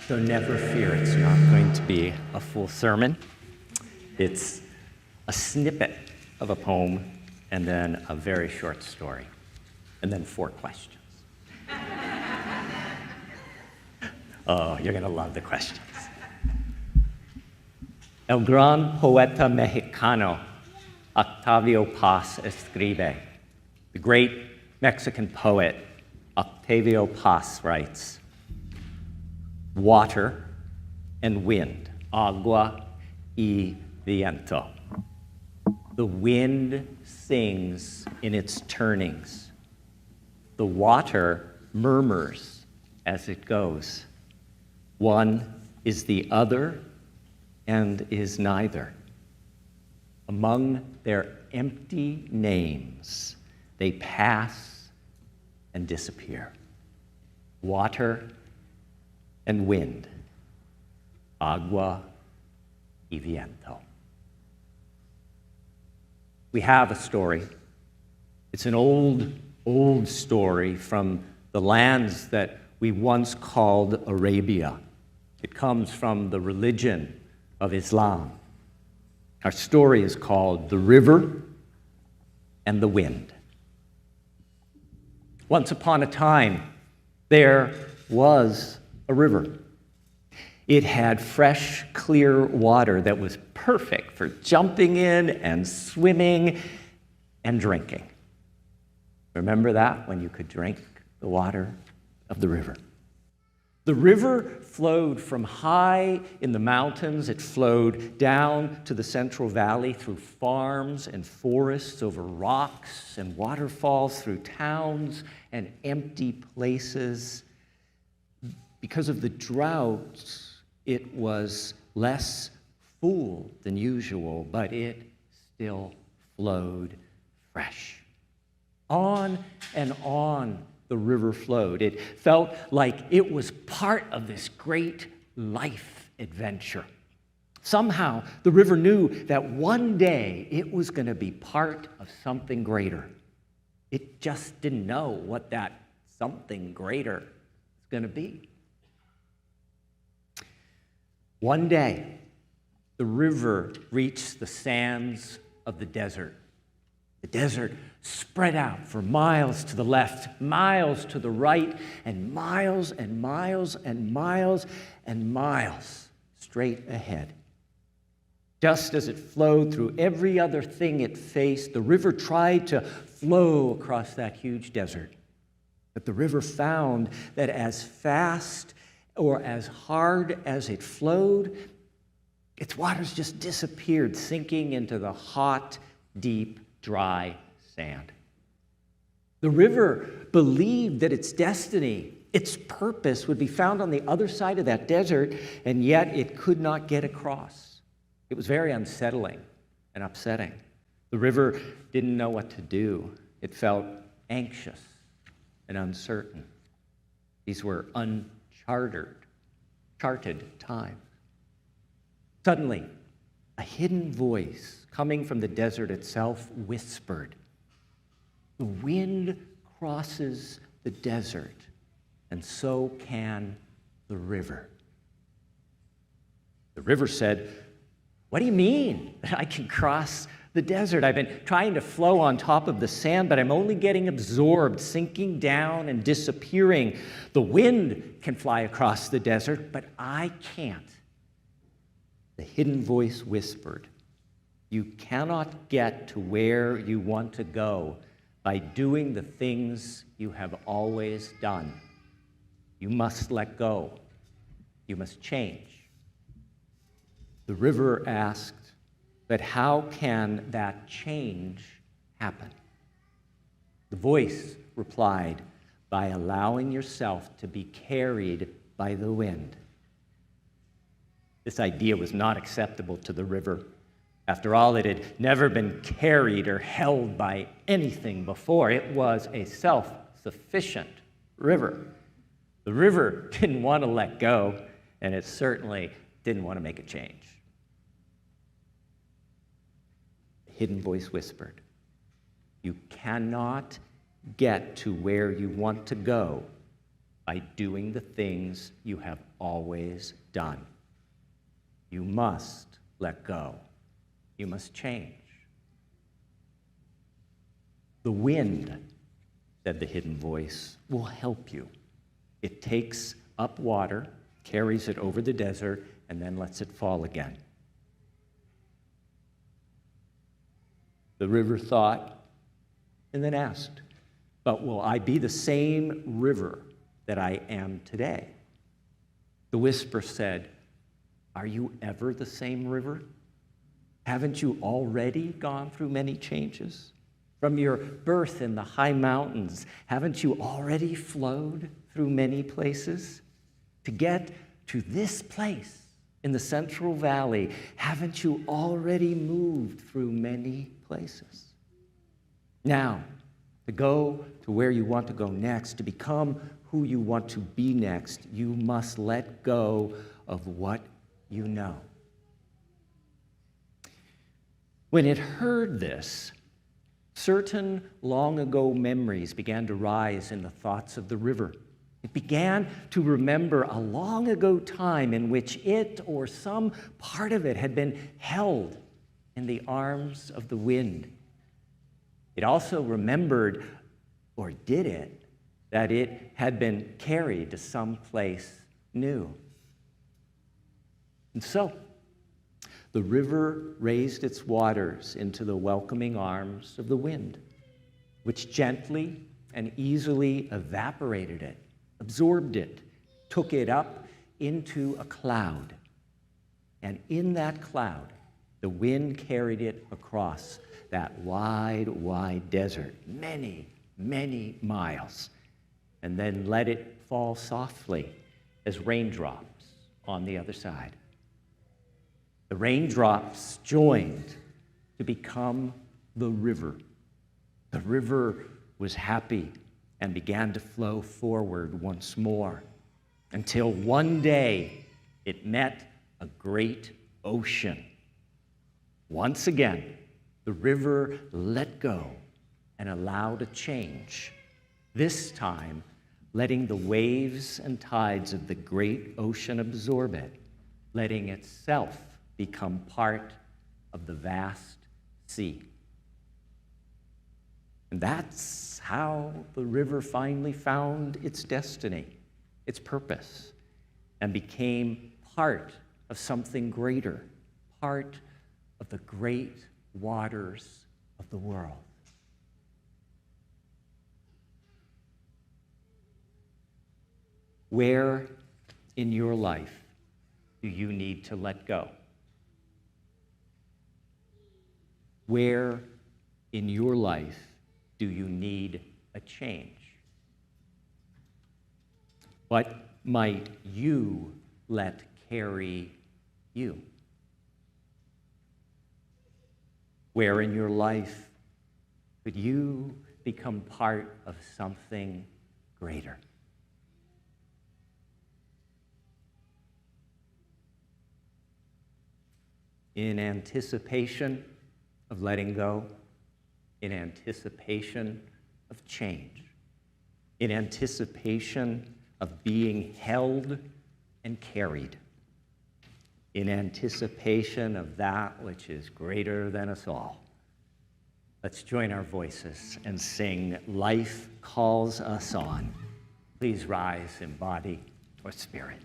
So never fear, it's not going to be a full sermon. It's a snippet of a poem, and then a very short story, and then 4 questions. Oh, you're going to love the questions. El gran poeta mexicano Octavio Paz escribe. The great Mexican poet Octavio Paz writes, water and wind, agua y viento. The wind sings in its turnings. The water murmurs as it goes. One is the other and is neither. Among their empty names, they pass and disappear. Water and wind, agua y viento. We have a story. It's an old story from the lands that we once called Arabia. It comes from the religion of Islam. Our story is called The River and the Wind. Once upon a time, there was a river. It had fresh, clear water that was perfect for jumping in and swimming and drinking. Remember that, when you could drink the water of the river? The river flowed from high in the mountains. It flowed down to the Central Valley through farms and forests, over rocks and waterfalls, through towns and empty places. Because of the drought, it was less full than usual, but it still flowed fresh. On and on the river flowed. It felt like it was part of this great life adventure. Somehow, the river knew that one day it was going to be part of something greater. It just didn't know what that something greater was going to be. One day, the river reached the sands of the desert. The desert spread out for miles to the left, miles to the right, and miles and miles and miles and miles straight ahead. Just as it flowed through every other thing it faced, the river tried to flow across that huge desert. But the river found that as fast or as hard as it flowed, its waters just disappeared, sinking into the hot, deep, dry sand. The river believed that its destiny, its purpose, would be found on the other side of that desert, and yet it could not get across. It was very unsettling and upsetting. The river didn't know what to do. It felt anxious and uncertain. These were charted times. Suddenly, a hidden voice coming from the desert itself whispered, "The wind crosses the desert, and so can the river." The river said, "What do you mean that I can cross the desert? I've been trying to flow on top of the sand, but I'm only getting absorbed, sinking down and disappearing. The wind can fly across the desert, but I can't." The hidden voice whispered, "You cannot get to where you want to go by doing the things you have always done. You must let go. You must change." The river asked, "But how can that change happen?" The voice replied, "By allowing yourself to be carried by the wind." This idea was not acceptable to the river. After all, it had never been carried or held by anything before. It was a self-sufficient river. The river didn't want to let go, and it certainly didn't want to make a change. The hidden voice whispered, "You cannot get to where you want to go by doing the things you have always done. You must let go. You must change. The wind, said the hidden voice, will help you. It takes up water, carries it over the desert, and then lets it fall again. The river thought and then asked, but will I be the same river that I am today? The whisper said, are you ever the same river? Haven't you already gone through many changes? From your birth in the high mountains, haven't you already flowed through many places? To get to this place in the Central Valley, haven't you already moved through many places? Now, to go to where you want to go next, to become who you want to be next, you must let go of what you know. When it heard this, certain long-ago memories began to rise in the thoughts of the river. It began to remember a long-ago time in which it or some part of it had been held in the arms of the wind. It also remembered, or did it, that it had been carried to some place new. And so, the river raised its waters into the welcoming arms of the wind, which gently and easily evaporated it, absorbed it, took it up into a cloud. And in that cloud, the wind carried it across that wide, wide desert, many, many miles, and then let it fall softly as raindrops on the other side. The raindrops joined to become the river. The river was happy and began to flow forward once more until one day it met a great ocean. Once again, the river let go and allowed a change, this time letting the waves and tides of the great ocean absorb it, letting itself become part of the vast sea. And that's how the river finally found its destiny, its purpose, and became part of something greater, part of the great waters of the world. Where in your life do you need to let go? Where in your life do you need a change? What might you let carry you? Where in your life could you become part of something greater? In anticipation of letting go, in anticipation of change, in anticipation of being held and carried, in anticipation of that which is greater than us all. Let's join our voices and sing "Life Calls Us On." Please rise in body or spirit.